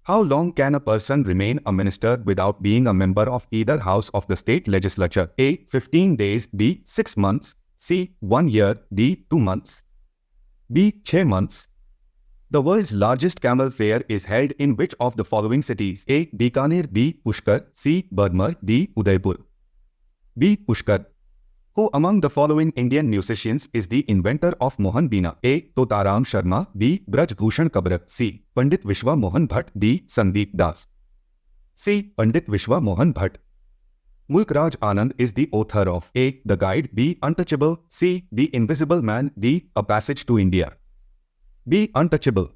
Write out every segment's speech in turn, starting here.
How long can a person remain a minister without being a member of either house of the state legislature? A. 15 days. B. 6 months. C. 1 year. D. 2 months. B. 6 months. The world's largest camel fair is held in which of the following cities? A. Bikaner. B. Pushkar. C. Barmer. D. Udaipur. B. Pushkar. Who among the following Indian musicians is the inventor of Mohan Veena? A. Totaram Sharma. B. Braj Bhushan Kabra. C. Pandit Vishwa Mohan Bhatt. D. Sandeep Das. C. Pandit Vishwa Mohan Bhatt. Mulk Raj Anand is the author of A. The Guide. B. Untouchable. C. The Invisible Man. D. A Passage to India. B. Untouchable.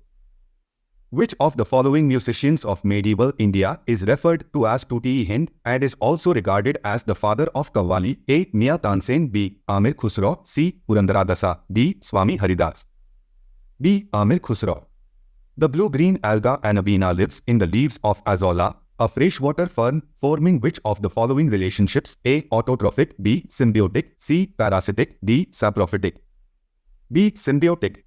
Which of the following musicians of medieval India is referred to as Tuti-i-Hind and is also regarded as the father of Qawwali? A. Mian Tansen. B. Amir Khusro. C. Purandaradasa. D. Swami Haridas. B. Amir Khusro. The blue-green alga Anabaena lives in the leaves of Azolla, a freshwater fern, forming which of the following relationships? A. Autotrophic. B. Symbiotic. C. Parasitic. D. Saprophytic. B. Symbiotic.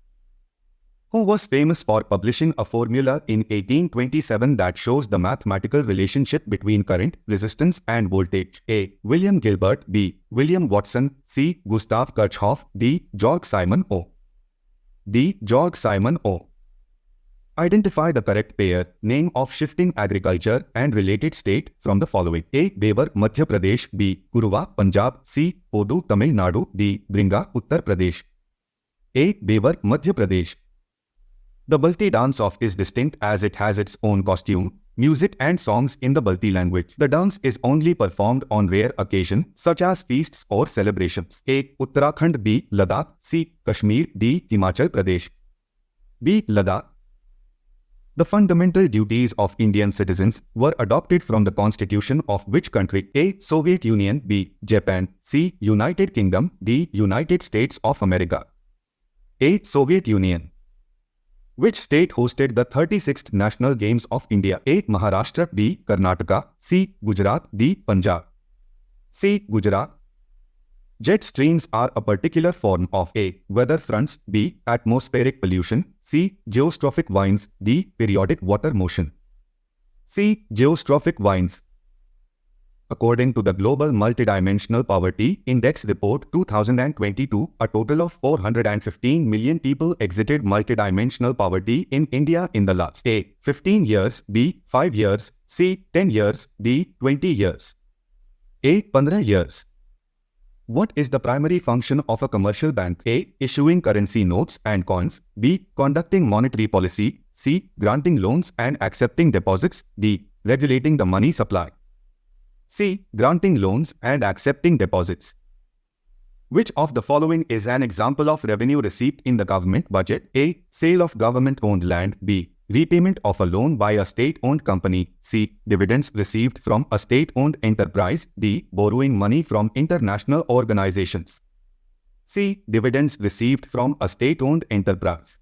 Who was famous for publishing a formula in 1827 that shows the mathematical relationship between current, resistance and voltage? A. William Gilbert. B. William Watson. C. Gustav Kirchhoff. D. Georg Simon O. D. Georg Simon O. Identify the correct pair name of shifting agriculture and related state from the following. A. Bebar, Madhya Pradesh. B. Kuruva, Punjab. C. Odu, Tamil Nadu. D. Bringa, Uttar Pradesh. A. Bebar, Madhya Pradesh. The Balti dance-off is distinct as it has its own costume, music and songs in the Balti language. The dance is only performed on rare occasions such as feasts or celebrations. A. Uttarakhand. B. Ladakh. C. Kashmir. D. Himachal Pradesh. B. Ladakh. The fundamental duties of Indian citizens were adopted from the constitution of which country? A. Soviet Union. B. Japan. C. United Kingdom. D. United States of America. A. Soviet Union. Which state hosted the 36th National Games of India? A. Maharashtra. B. Karnataka. C. Gujarat. D. Punjab. C. Gujarat. Jet streams are a particular form of A. Weather fronts. B. Atmospheric pollution. C. Geostrophic winds. D. Periodic water motion. C. Geostrophic winds. According to the Global Multidimensional Poverty Index Report 2022, a total of 415 million people exited multidimensional poverty in India in the last A. 15 years, B. 5 years, C. 10 years, D. 20 years. A. 15 years. What is the primary function of a commercial bank? A. Issuing currency notes and coins. B. Conducting monetary policy. C. Granting loans and accepting deposits. D. Regulating the money supply. C. Granting loans and accepting deposits. Which of the following is an example of revenue received in the government budget? A. Sale of government-owned land. B. Repayment of a loan by a state-owned company. C. Dividends received from a state-owned enterprise. D. Borrowing money from international organizations. C. Dividends received from a state-owned enterprise.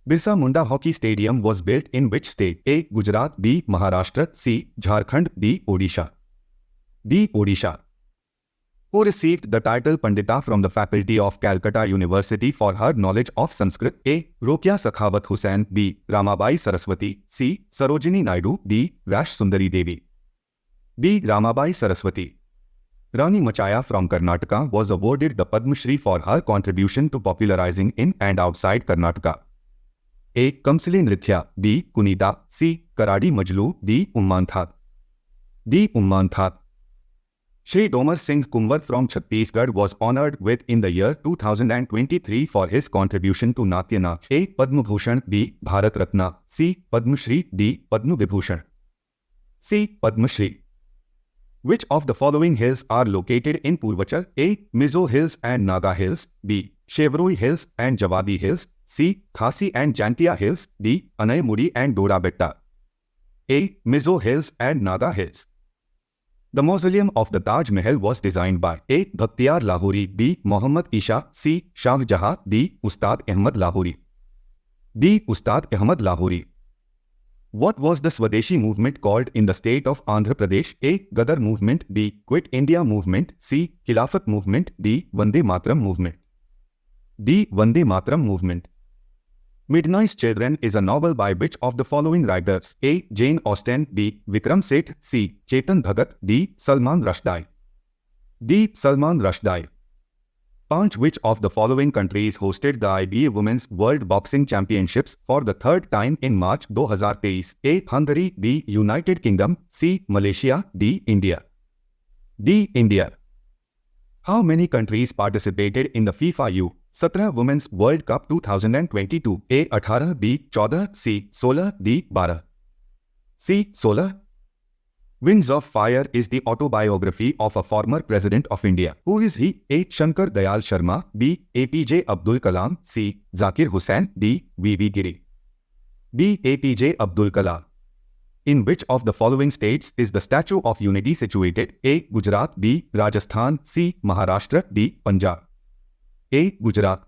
Birsa Munda Hockey Stadium was built in which state? A. Gujarat. B. Maharashtra. C. Jharkhand. D. Odisha. D. Odisha. Who received the title Pandita from the faculty of Calcutta University for her knowledge of Sanskrit? A. Rokia Sakhawat Hussain. B. Ramabai Saraswati. C. Sarojini Naidu. D. Rash Sundari Devi. B. Ramabai Saraswati. Rani Machaya from Karnataka was awarded the Padma Shri for her contribution to popularizing in and outside Karnataka. A. Kamsali Nrithya. B. Kunita. C. Karadi Majlu. D. Ummanthat. D. Ummanthat. Shri Domar Singh Kunwar from Chhattisgarh was honored with in the year 2023 for his contribution to Natya Nach. A. Padma Bhushan. B. Bharat Ratna. C. Padma Shri. D. Padma Vibhushan. C. Padma Shri. Which of the following hills are located in Purvachal? A. Mizo Hills and Naga Hills. B. Shevroi Hills and Javadi Hills. C. Khasi and Jantia Hills. D. Anaimuri and Dora Betta. A. Mizo Hills and Naga Hills. The mausoleum of the Taj Mahal was designed by A. Bhakhtiyar Lahori. B. Muhammad Isha. C. Shah Jahan. D. Ustad Ahmad Lahori. D. Ustad Ahmad Lahori. What was the Swadeshi movement called in the state of Andhra Pradesh? A. Gadar movement. B. Quit India movement. C. Khilafat movement. D. Vande Mataram movement. D. Vande Mataram movement. Midnight's Children is a novel by which of the following writers? A. Jane Austen, B. Vikram Seth, C. Chetan Bhagat, D. Salman Rushdie. D. Salman Rushdie. 5. Which of the following countries hosted the IBA Women's World Boxing Championships for the third time in March 2023? A. Hungary, B. United Kingdom, C. Malaysia, D. India. D. India. How many countries participated in the FIFA U17 Women's World Cup 2022? A. 18, B. 14, C. 16, D. 12. C. 16. Winds of Fire is the autobiography of a former president of India. Who is he? A. Shankar Dayal Sharma, B. APJ Abdul Kalam, C. Zakir Hussain, D. V.V. Giri. B. APJ Abdul Kalam. In which of the following states is the Statue of Unity situated? A. Gujarat, B. Rajasthan, C. Maharashtra, D. Punjab. A. Gujarat.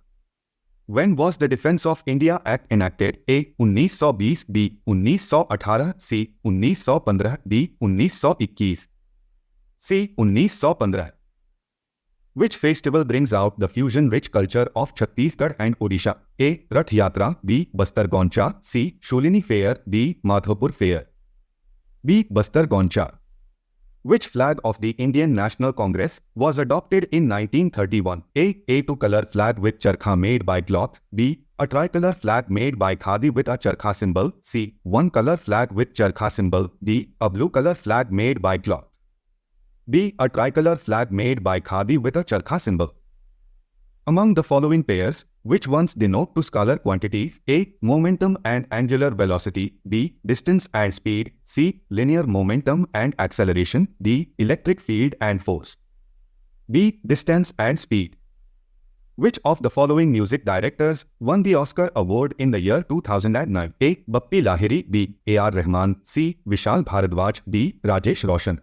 When was the Defence of India Act enacted? A. 1920, B. 1918, C. 1915, D. 1921. C. 1915. Which festival brings out the fusion-rich culture of Chhattisgarh and Odisha? A. Rath Yatra, B. Bastar Gauncha, C. Sholini Fair, D. Madhopur Fair. B. Bastar Gauncha. Which flag of the Indian National Congress was adopted in 1931? A. Two-color flag with charkha made by cloth. B. A tricolor flag made by khadi with a charkha symbol. C. One-color flag with charkha symbol. D. A blue-color flag made by cloth. B. A tricolor flag made by khadi with a charkha symbol. Among the following pairs, which ones denote two scalar quantities? A. Momentum and angular velocity. B. Distance and speed. C. Linear momentum and acceleration. D. Electric field and force. B. Distance and speed. Which of the following music directors won the Oscar Award in the year 2009? A. Bappi Lahiri, B. A.R. Rahman, C. Vishal Bharadwaj, D. Rajesh Roshan.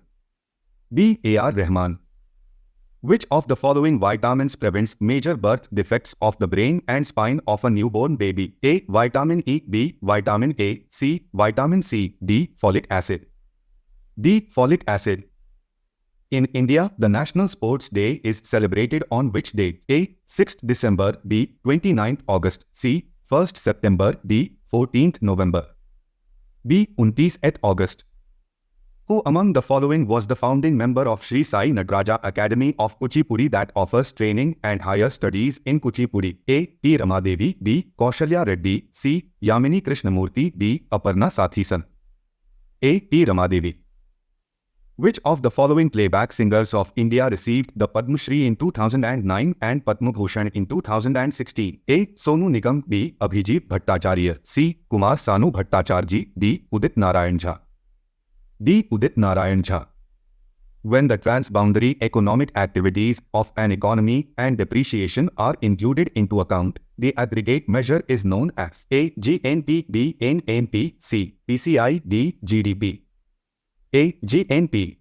B. A.R. Rahman. Which of the following vitamins prevents major birth defects of the brain and spine of a newborn baby? A. Vitamin E, B. Vitamin A, C. Vitamin C, D. Folic acid. D. Folic acid. In India, the National Sports Day is celebrated on which date? A. 6th December, B. 29th August, C. 1st September, D. 14th November. B. 29th August. Who among the following was the founding member of Sri Sai Nataraja Academy of Kuchipudi that offers training and higher studies in Kuchipudi? A. P. Ramadevi, B. Kaushalya Reddy, C. Yamini Krishnamurthy, D. Aparna Sathisan. A. P. Ramadevi. Which of the following playback singers of India received the Padma Shri in 2009 and Padma Bhushan in 2016? A. Sonu Nigam, B. Abhijit Bhattacharya, C. Kumar Sanu Bhattacharya, D. Udit Narayan Jha. D. Udit Narayan Jha. When the transboundary economic activities of an economy and depreciation are included into account, the aggregate measure is known as A. GNP, B. NNP, C. PCI, D. GDP. A. GNP.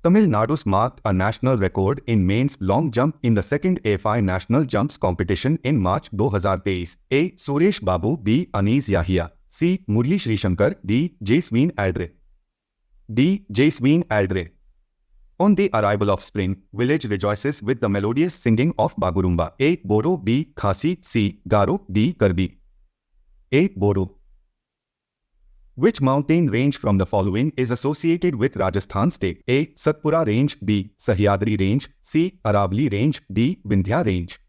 Tamil Nadu's marked a national record in men's long jump in the second AFI National Jumps competition in March 2023. A. Suresh Babu, B. Anees Yahya, C. Murli Srishankar, D. Jasween Aldre. D. Jasween Aldre. On the arrival of spring, village rejoices with the melodious singing of Bagurumba. A. Bodo, B. Khasi, C. Garo, D. Karbi. A. Bodo. Which mountain range from the following is associated with Rajasthan state? A. Satpura Range, B. Sahyadri Range, C. Aravalli Range, D. Vindhya Range.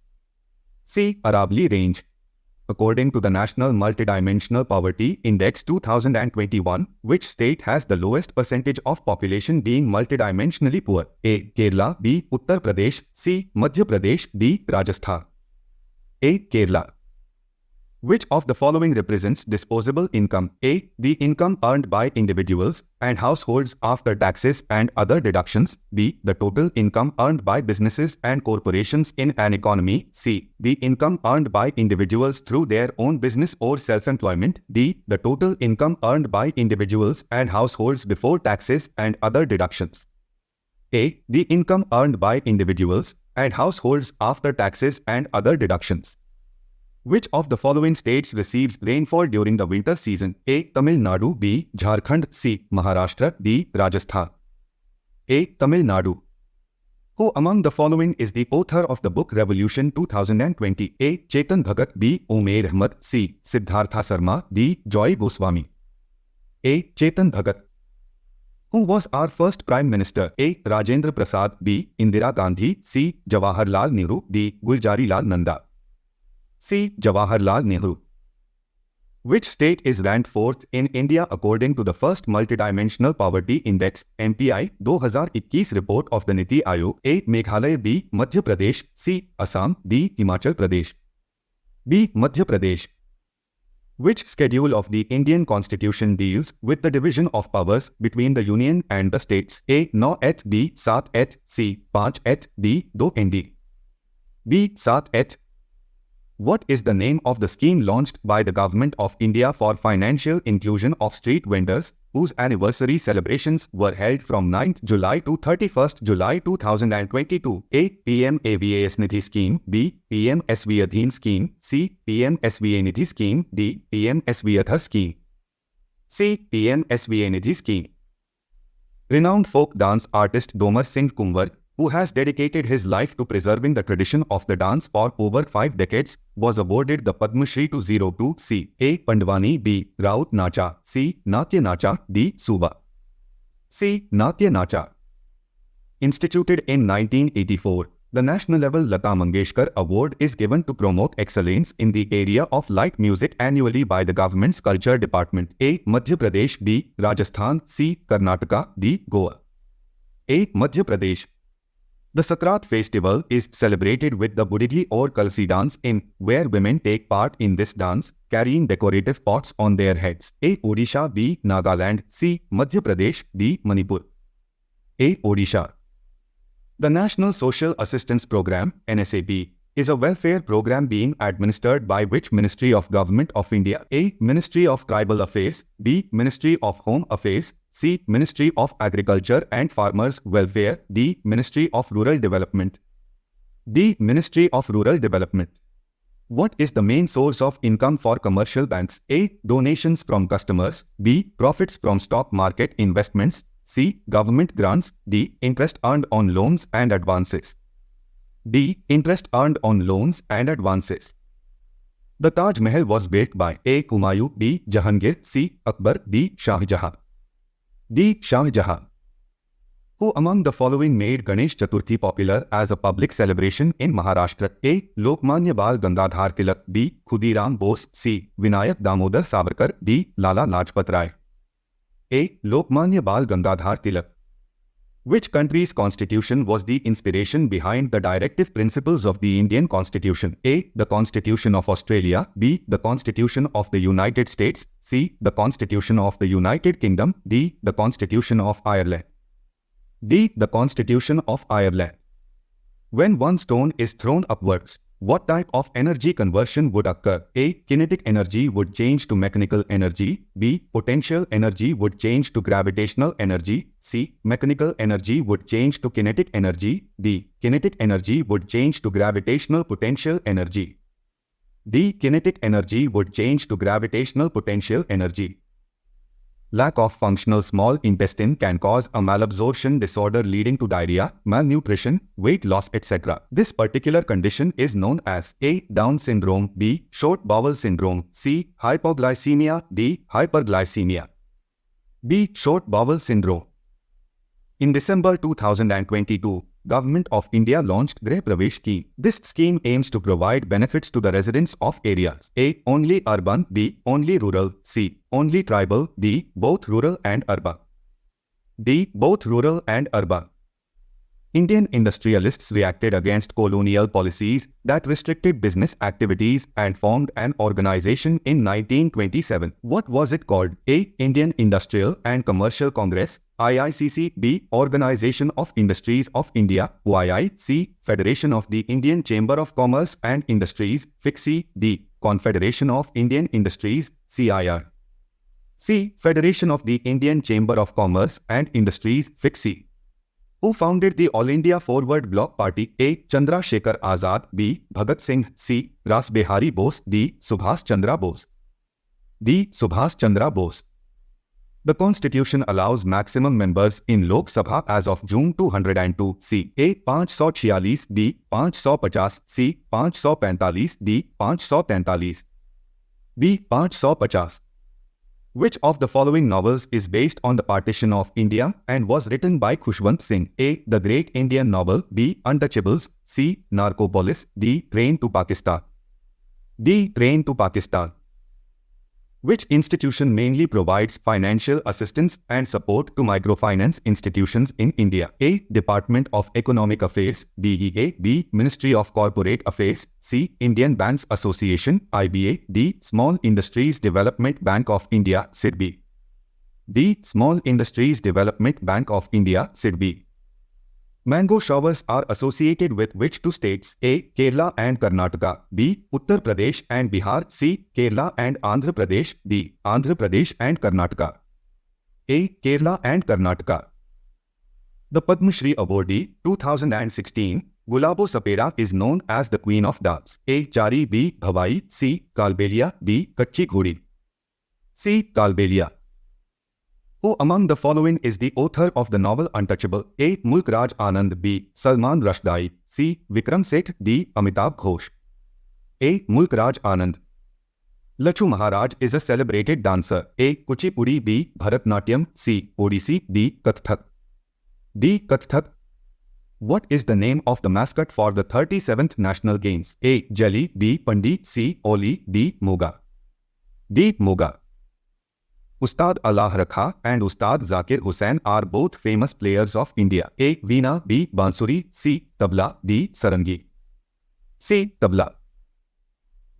C. Aravalli Range. According to the National Multidimensional Poverty Index 2021, which state has the lowest percentage of population being multidimensionally poor? A. Kerala, B. Uttar Pradesh, C. Madhya Pradesh, D. Rajasthan. A. Kerala. Which of the following represents disposable income? A. The income earned by individuals and households after taxes and other deductions. B. The total income earned by businesses and corporations in an economy. C. The income earned by individuals through their own business or self-employment. D. The total income earned by individuals and households before taxes and other deductions. A. The income earned by individuals and households after taxes and other deductions. Which of the following states receives rainfall during the winter season? A. Tamil Nadu, B. Jharkhand, C. Maharashtra, D. Rajasthan. A. Tamil Nadu. Who among the following is the author of the book Revolution 2020? A. Chetan Bhagat. B. Umair Ahmad. C. Siddhartha Sarma. D. Joy Goswami. A. Chetan Bhagat. Who was our first Prime Minister? A. Rajendra Prasad. B. Indira Gandhi. C. Jawaharlal Nehru. D. Gulzari Lal Nanda. C. Jawaharlal Nehru. Which state is ranked 4th in India according to the first Multidimensional Poverty Index MPI 2021 report of the Niti Aayog? A. Meghalaya. B. Madhya Pradesh. C. Assam. D. Himachal Pradesh. B. Madhya Pradesh. Which schedule of the Indian Constitution deals with the division of powers between the Union and the states? A. 9th. B. 7th. C. 5th. D. 2nd. B. 7th. What is the name of the scheme launched by the Government of India for financial inclusion of street vendors, whose anniversary celebrations were held from 9th July to 31st July 2022? A. PM AVAS Nidhi Scheme. B. PM SV Adhin Scheme. C. PM SVA Nidhi Scheme. D. PM SV Athar Scheme. C. PM SVA Nidhi Scheme. Renowned folk dance artist Domar Singh Kunwar, who has dedicated his life to preserving the tradition of the dance for over 5 decades, was awarded the Padma Shri 2002. C. A. Pandwani. B. Raut Nacha. C. Natya Nacha. D. Suba. C. Natya Nacha. Instituted in 1984, the national level Lata Mangeshkar Award is given to promote excellence in the area of light music annually by the government's Culture Department. A. Madhya Pradesh. B. Rajasthan. C. Karnataka. D. Goa. A. Madhya Pradesh. The Sakrat festival is celebrated with the Budigi or Kalsi dance where women take part in this dance, carrying decorative pots on their heads. A. Odisha. B. Nagaland. C. Madhya Pradesh. D. Manipur. A. Odisha. The National Social Assistance Program, NSAP, is a welfare program being administered by which Ministry of Government of India? A. Ministry of Tribal Affairs. B. Ministry of Home Affairs. C. Ministry of Agriculture and Farmers Welfare. D. Ministry of Rural Development. D. Ministry of Rural Development. What is the main source of income for commercial banks? A. Donations from customers. B. Profits from stock market investments. C. Government grants. D. Interest earned on loans and advances. D. Interest earned on loans and advances. The Taj Mahal was built by A. Humayun. B. Jahangir. C. Akbar. D. Shah Jahan. D. Shah Jahan. Who among the following made Ganesh Chaturthi popular as a public celebration in Maharashtra? A. Lokmanya Bal Gangadhar Tilak. B. Khudiram Bose. C. Vinayak Damodar Savarkar. D. Lala Lajpat Rai. A. Lokmanya Bal Gangadhar Tilak. Which country's constitution was the inspiration behind the directive principles of the Indian Constitution? A. The Constitution of Australia. B. The Constitution of the United States. C. The Constitution of the United Kingdom. D. The Constitution of Ireland. D. The Constitution of Ireland. When one stone is thrown upwards, what type of energy conversion would occur? A. Kinetic energy would change to mechanical energy. B. Potential energy would change to gravitational energy. C. Mechanical energy would change to kinetic energy. D. Kinetic energy would change to gravitational potential energy. D. Kinetic energy would change to gravitational potential energy. Lack of functional small intestine can cause a malabsorption disorder leading to diarrhea, malnutrition, weight loss, etc. This particular condition is known as A. Down syndrome. B. Short bowel syndrome. C. Hypoglycemia. D. Hyperglycemia. B. Short bowel syndrome. In December 2022, Government of India launched Grih Pravesh Scheme. This scheme aims to provide benefits to the residents of areas. A. Only urban. B. Only rural. C. Only tribal. D. Both rural and urban. D. Both rural and urban. Indian industrialists reacted against colonial policies that restricted business activities and formed an organization in 1927. What was it called? A. Indian Industrial and Commercial Congress, IICC. B. Organization of Industries of India, OII. C. Federation of the Indian Chamber of Commerce and Industries, FICCI. D. Confederation of Indian Industries, CII. C. Federation of the Indian Chamber of Commerce and Industries, FICCI. Who founded the All India Forward Bloc Party? A. Chandra Shekhar Azad. B. Bhagat Singh. C. Ras Behari Bose. D. Subhas Chandra Bose. D. Subhas Chandra Bose. The Constitution allows maximum members in Lok Sabha as of June 202 C. A 546 B 550 C 545 D 543 B 550. Which of the following novels is based on the partition of India and was written by Khushwant Singh? A. The Great Indian Novel. B. Untouchables. C. Narcopolis. D. Train to Pakistan. D. Train to Pakistan. Which institution mainly provides financial assistance and support to microfinance institutions in India? A. Department of Economic Affairs DEA. B. Ministry of Corporate Affairs. C. Indian Banks Association IBA. D. Small Industries Development Bank of India SIDBI. D. Small Industries Development Bank of India SIDBI. Mango showers are associated with which two states? A. Kerala and Karnataka. B. Uttar Pradesh and Bihar. C. Kerala and Andhra Pradesh. D. Andhra Pradesh and Karnataka. A. Kerala and Karnataka. The Padma Shri awardee 2016 Gulabo Sapera is known as the Queen of Dance. A. Chari. B. Bhavai. C. Kalbelia. D. Kachi Ghodi. C. Kalbelia. Who among the following is the author of the novel Untouchable? A. Mulk Raj Anand. B. Salman Rushdie. C. Vikram Seth. D. Amitabh Ghosh. A. Mulk Raj Anand. Lachu Maharaj is a celebrated dancer. A. Kuchipudi. B. Bharatnatyam. C. Odissi. D. Kathak. D. Kathak. What is the name of the mascot for the 37th National Games? A. Jelly. B. Pandi. C. Oli. D. Moga. D. Moga. Ustad Allah Rakha and Ustad Zakir Hussain are both famous players of India. A. Veena. B. Bansuri. C. Tabla. D. Sarangi. C. Tabla.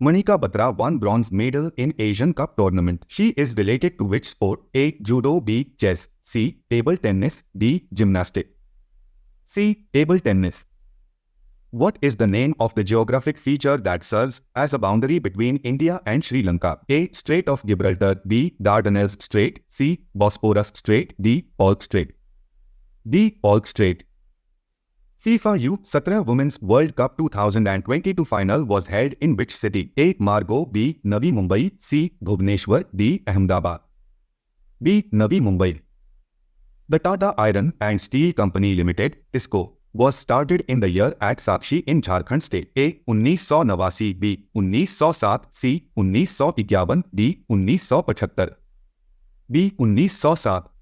Manika Batra won bronze medal in Asian Cup tournament. She is related to which sport? A. Judo. B. Chess. C. Table tennis. D. Gymnastics. C. Table tennis. What is the name of the geographic feature that serves as a boundary between India and Sri Lanka? A. Strait of Gibraltar. B. Dardanelles Strait. C. Bosphorus Strait. D. Polk Strait. D. Polk Strait. FIFA U17 Women's World Cup 2022 final was held in which city? A. Margao. B. Navi Mumbai. C. Bhubaneswar. D. Ahmedabad. B. Navi Mumbai. The Tata Iron and Steel Company Limited (TISCO) was started in the year at Sakshi in Jharkhand state. A. 1989. B. 1907. C. 1951. D. 1975. B. 1907.